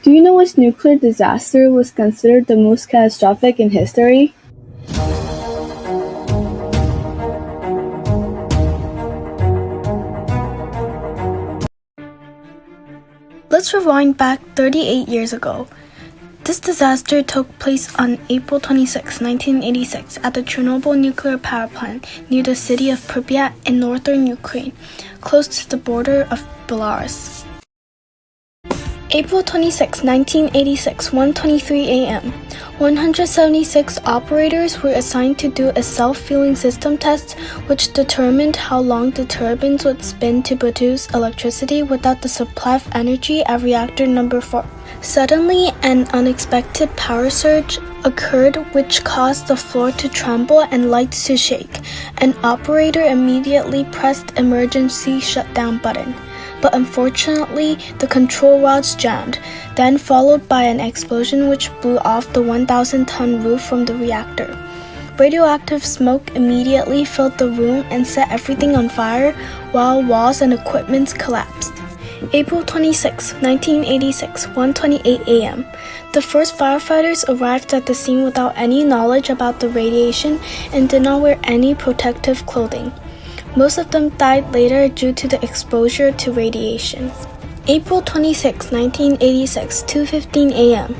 Do you know which nuclear disaster was considered the most catastrophic in history? Let's rewind back 38 years ago. This disaster took place on April 26, 1986 at the Chernobyl nuclear power plant near the city of Pripyat in northern Ukraine, close to the border of Belarus. April 26, 1986, 1:23 a.m. 176 operators were assigned to do a self-fueling system test which determined how long the turbines would spin to produce electricity without the supply of energy at reactor number 4. Suddenly, an unexpected power surge occurred which caused the floor to tremble and lights to shake. An operator immediately pressed emergency shutdown button. But unfortunately, the control rods jammed, then followed by an explosion which blew off the 1,000-ton roof from the reactor. Radioactive smoke immediately filled the room and set everything on fire, while walls and equipment collapsed. April 26, 1986, 1:28 a.m. The first firefighters arrived at the scene without any knowledge about the radiation and did not wear any protective clothing. Most of them died later due to the exposure to radiation. April 26, 1986, 2:15 a.m.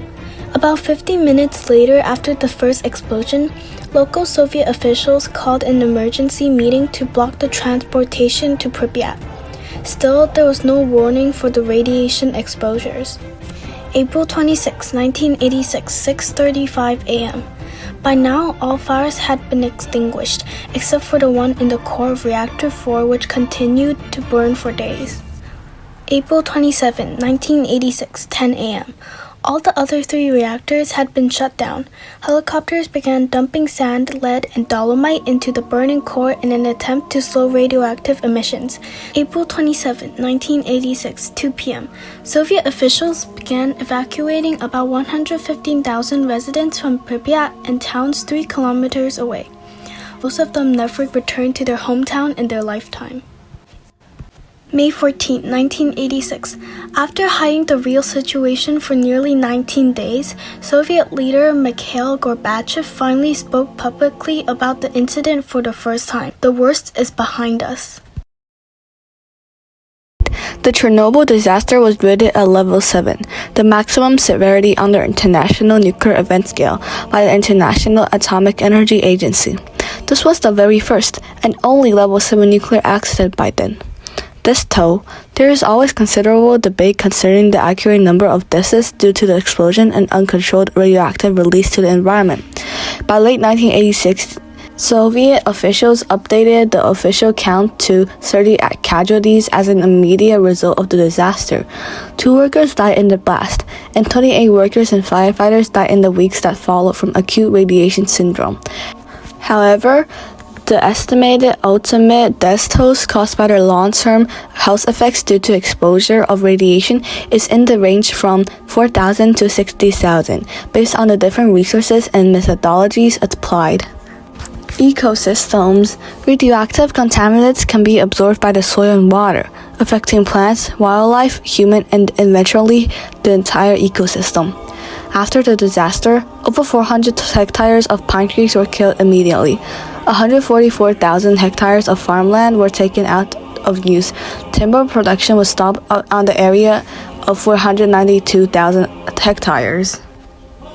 About 15 minutes later after the first explosion, local Soviet officials called an emergency meeting to block the transportation to Pripyat. Still, there was no warning for the radiation exposures. April 26, 1986, 6:35 a.m. By now, all fires had been extinguished, except for the one in the core of Reactor 4 which continued to burn for days. April 27, 1986, 10 a.m. All the other 3 reactors had been shut down. Helicopters began dumping sand, lead, and dolomite into the burning core in an attempt to slow radioactive emissions. April 27, 1986, 2 p.m. Soviet officials began evacuating about 115,000 residents from Pripyat and towns 3 kilometers away. Most of them never returned to their hometown in their lifetime. May 14, 1986. After hiding the real situation for nearly 19 days, Soviet leader Mikhail Gorbachev finally spoke publicly about the incident for the first time. The worst is behind us. The Chernobyl disaster was rated at level 7, the maximum severity on the International Nuclear Event Scale by the International Atomic Energy Agency. This was the very first and only level 7 nuclear accident by then. Though, there is always considerable debate concerning the accurate number of deaths due to the explosion and uncontrolled radioactive release to the environment. By late 1986, Soviet officials updated the official count to 30 casualties as an immediate result of the disaster. 2 workers died in the blast, and 28 workers and firefighters died in the weeks that followed from acute radiation syndrome. However, the estimated ultimate death tolls caused by the long-term health effects due to exposure of radiation is in the range from 4,000 to 60,000, based on the different resources and methodologies applied. Ecosystems. Radioactive contaminants can be absorbed by the soil and water, affecting plants, wildlife, human, and eventually the entire ecosystem. After the disaster, over 400 hectares of pine trees were killed immediately. 144,000 hectares of farmland were taken out of use. Timber production was stopped on the area of 492,000 hectares.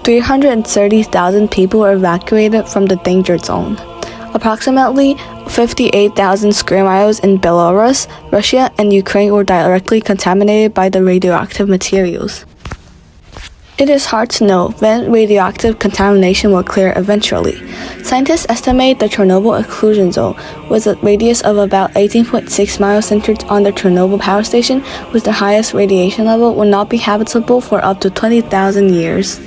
330,000 people were evacuated from the danger zone. Approximately 58,000 square miles in Belarus, Russia, and Ukraine were directly contaminated by the radioactive materials. It is hard to know when radioactive contamination will clear eventually. Scientists estimate the Chernobyl exclusion zone, with a radius of about 18.6 miles centered on the Chernobyl power station, with the highest radiation level, will not be habitable for up to 20,000 years.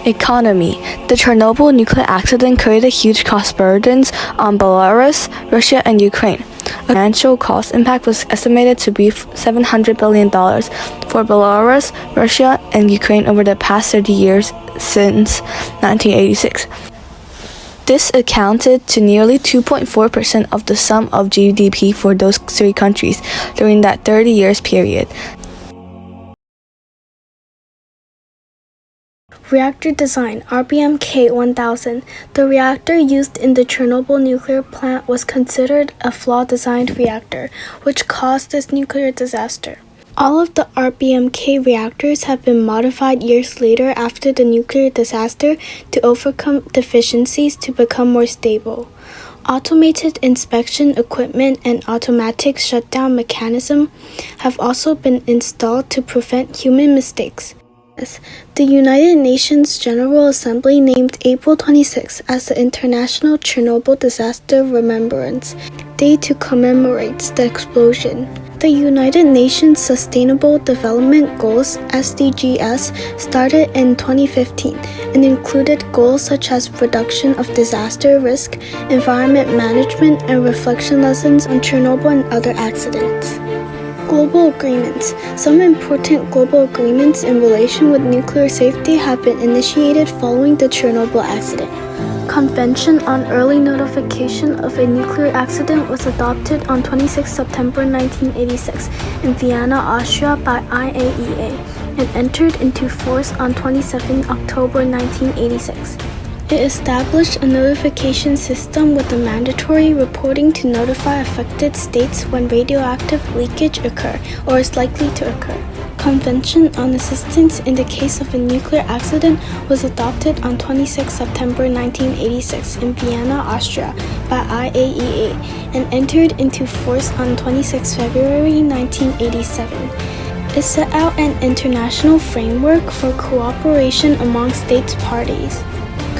Economy. The Chernobyl nuclear accident created huge cost burdens on Belarus, Russia, and Ukraine. The financial cost impact was estimated to be $700 billion for Belarus, Russia, and Ukraine over the past 30 years since 1986. This accounted to nearly 2.4% of the sum of GDP for those 3 countries during that 30 years period. Reactor design, RBMK-1000. The reactor used in the Chernobyl nuclear plant was considered a flawed-designed reactor, which caused this nuclear disaster. All of the RBMK reactors have been modified years later after the nuclear disaster to overcome deficiencies to become more stable. Automated inspection equipment and automatic shutdown mechanism have also been installed to prevent human mistakes. The United Nations General Assembly named April 26 as the International Chernobyl Disaster Remembrance Day to commemorate the explosion. The United Nations Sustainable Development Goals (SDGs) started in 2015 and included goals such as reduction of disaster risk, environment management, and reflection lessons on Chernobyl and other accidents. Global agreements. Some important global agreements in relation with nuclear safety have been initiated following the Chernobyl accident. Convention on Early Notification of a Nuclear Accident was adopted on 26 September 1986 in Vienna, Austria by IAEA and entered into force on 27 October 1986. It established a notification system with a mandatory reporting to notify affected states when radioactive leakage occurs or is likely to occur. Convention on Assistance in the Case of a Nuclear Accident was adopted on 26 September 1986 in Vienna, Austria by IAEA and entered into force on 26 February 1987. It set out an international framework for cooperation among states parties.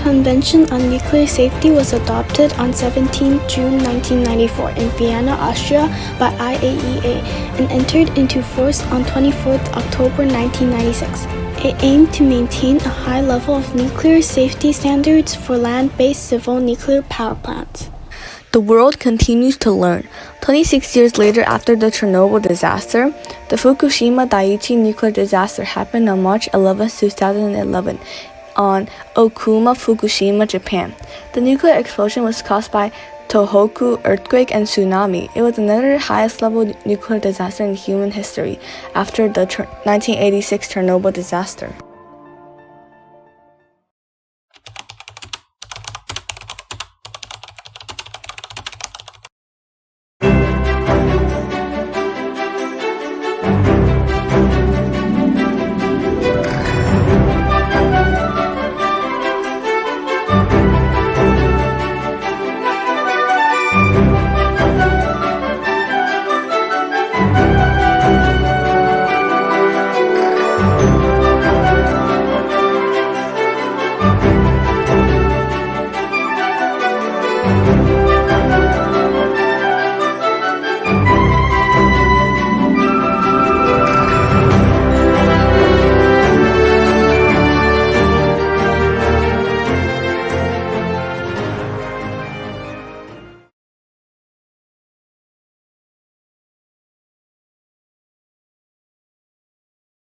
Convention on Nuclear Safety was adopted on 17 June 1994 in Vienna, Austria by IAEA and entered into force on 24 October 1996. It aimed to maintain a high level of nuclear safety standards for land-based civil nuclear power plants. The world continues to learn. 26 years later after the Chernobyl disaster, the Fukushima Daiichi nuclear disaster happened on March 11, 2011. On Okuma, Fukushima, Japan. The nuclear explosion was caused by Tohoku earthquake and tsunami. It was another highest level nuclear disaster in human history after the 1986 Chernobyl disaster.